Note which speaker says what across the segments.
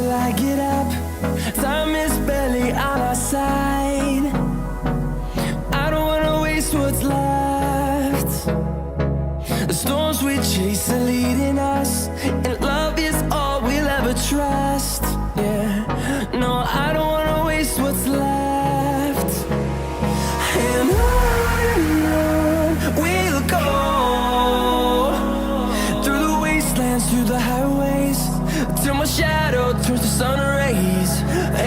Speaker 1: till I get up. Time is barely on our side. I don't wanna waste what's left. The storms we chase are leading us, and love is all we'll ever trust. Yeah, no, I don't wanna waste what's left. And on we'll go, through the wastelands, through the highways, till my shadow turns to sun rays.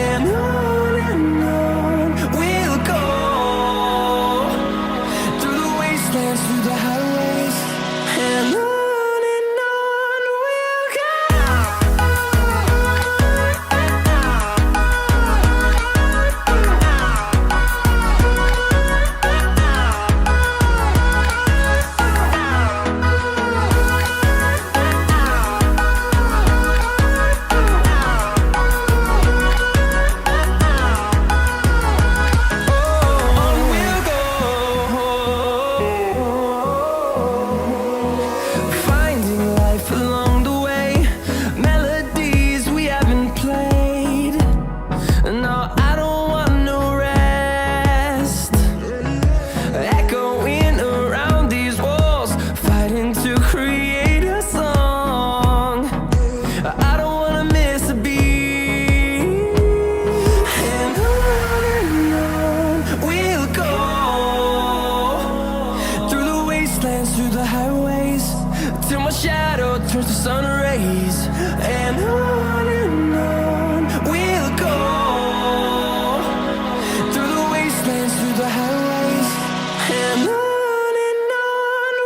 Speaker 1: And on we'll go, through the wastelands, through the highways, and on. Through the highways, till my shadow turns to sun rays. And on we'll go, through the wastelands, through the highways, and on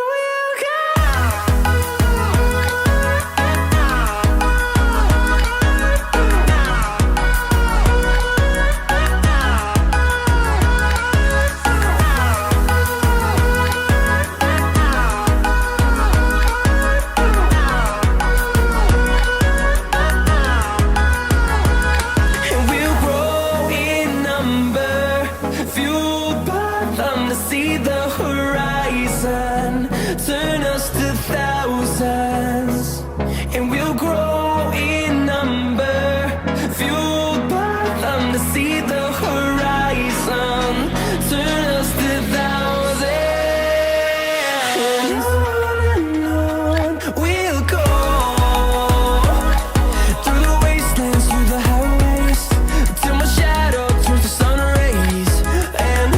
Speaker 1: we'll go. See the horizon turn us to thousands, and we'll grow in number, fueled by them. To see the horizon turn us to thousands, and on we'll go, through the wastelands, through the highways, till my shadow turns to sun rays. And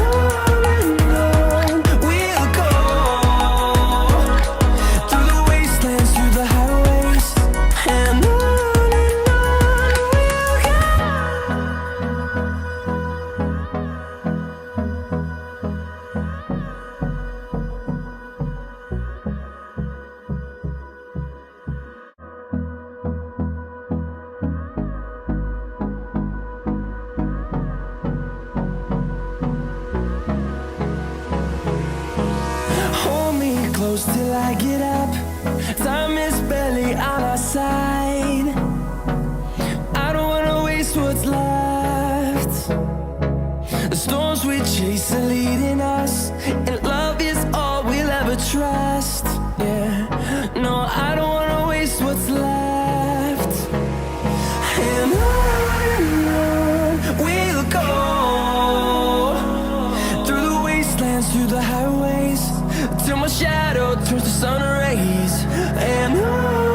Speaker 1: close till I get up. Time is barely on our side. I don't wanna waste what's left. The storms we chase are leading us, and love is all we'll ever trust. Yeah, no, I don't wanna waste what's left. And on we'll go, through the wastelands, through the highways, till my shadow turns to sun rays. And on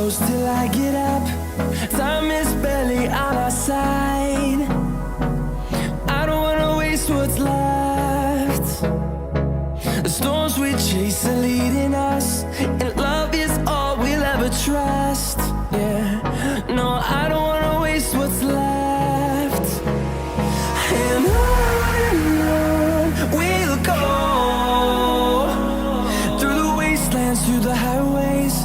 Speaker 1: close till I get up. Time is barely on our side. I don't wanna waste what's left. The storms we chase are leading us, and love is all we'll ever trust. Yeah, no, I don't wanna waste what's left. And on we'll go, through the wastelands, through the highways,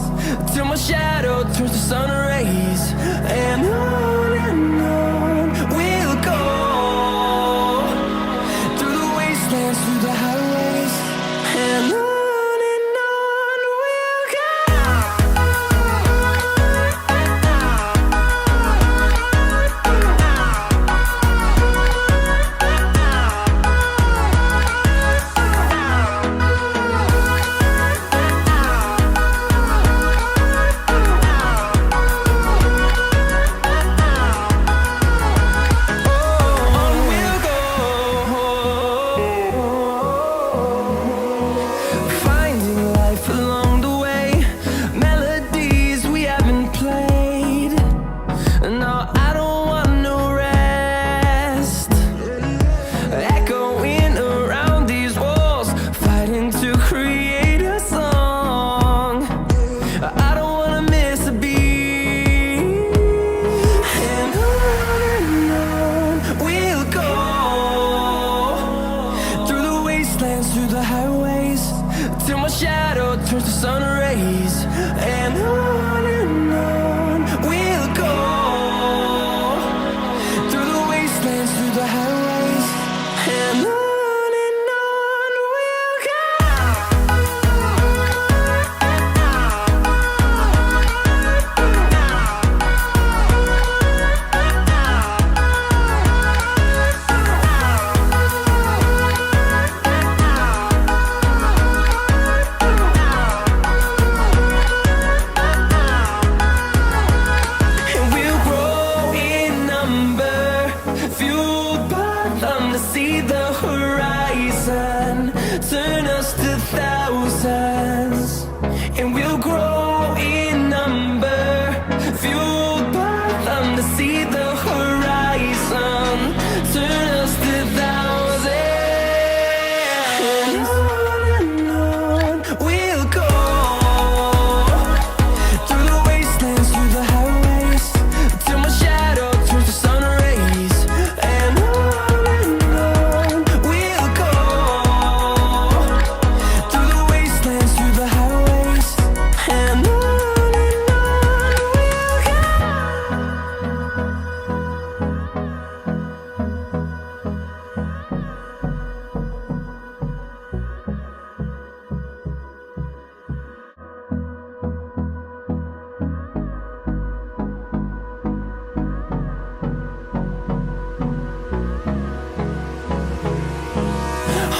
Speaker 1: till my shadow turns to sun rays. And on we'll go, through the wastelands, through the highways, and on we'll go. Through the highways, till my shadow turns to sun rays. And on we'll go, through the wastelands, through the highways, and on we'll go. Turn us to thousands, and we'll grow in number, fueled by them to see the horizon. Turn us to thousands, and on we'll go, through the wastelands, through the highways, till my shadow turns to sun rays. And on we'll go, through the wastelands, through the highways, and on we'll go.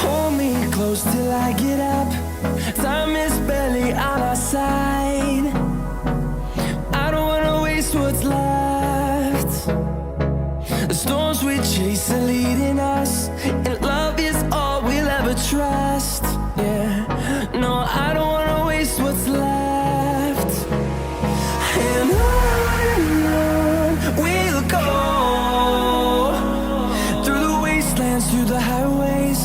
Speaker 1: Hold me close till I get up. Time is barely on our side. I don't wanna waste what's left. The storms we chase are leading us, and love is all we'll ever trust. Yeah, no, I don't wanna waste what's left. And on we'll go, through the wastelands, through the highways,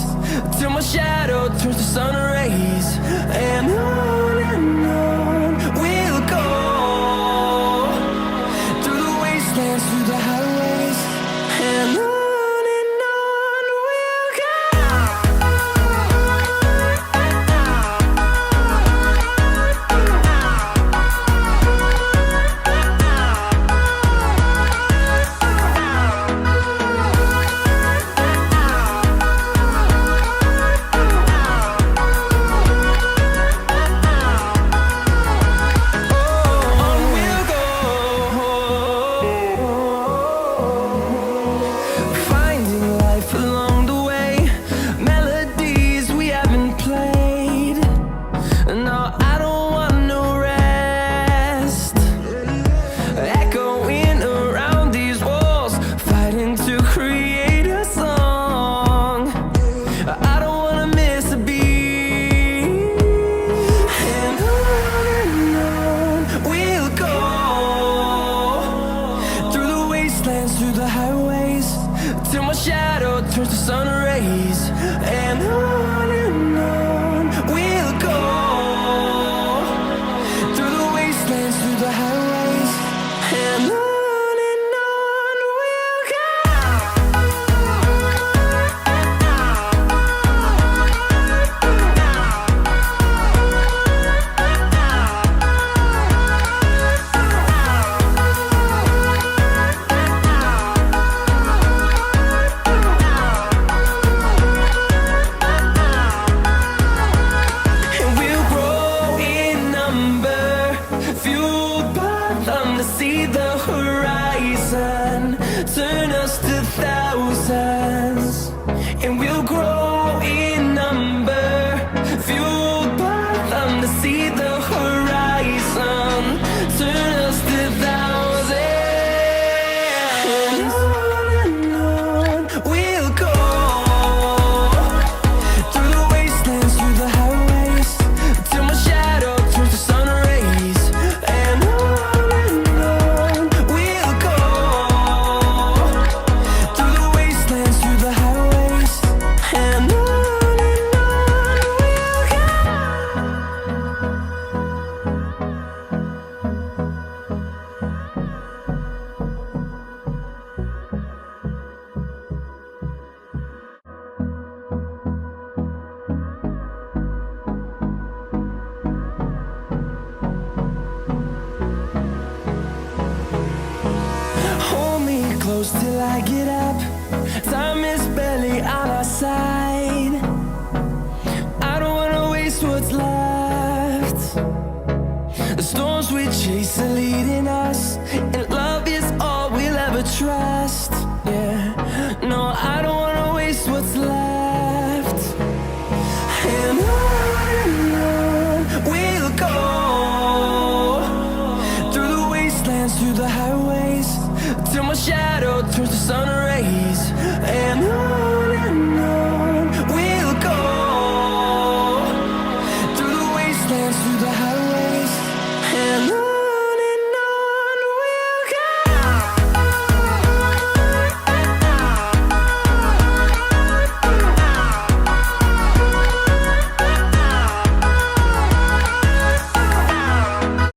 Speaker 1: till my shadow turns to sun rays. And on we'll go, through the wastelands, through the highways, and on we'll go. close till I get up. Time is barely on our side. I don't wanna waste what's left. The storms we chase are leading us, and love is all we'll ever trust. Yeah, no, I don't wanna waste what's left. And on we'll go, through the wastelands, through the highways, till my shadow turns to sun rays. And on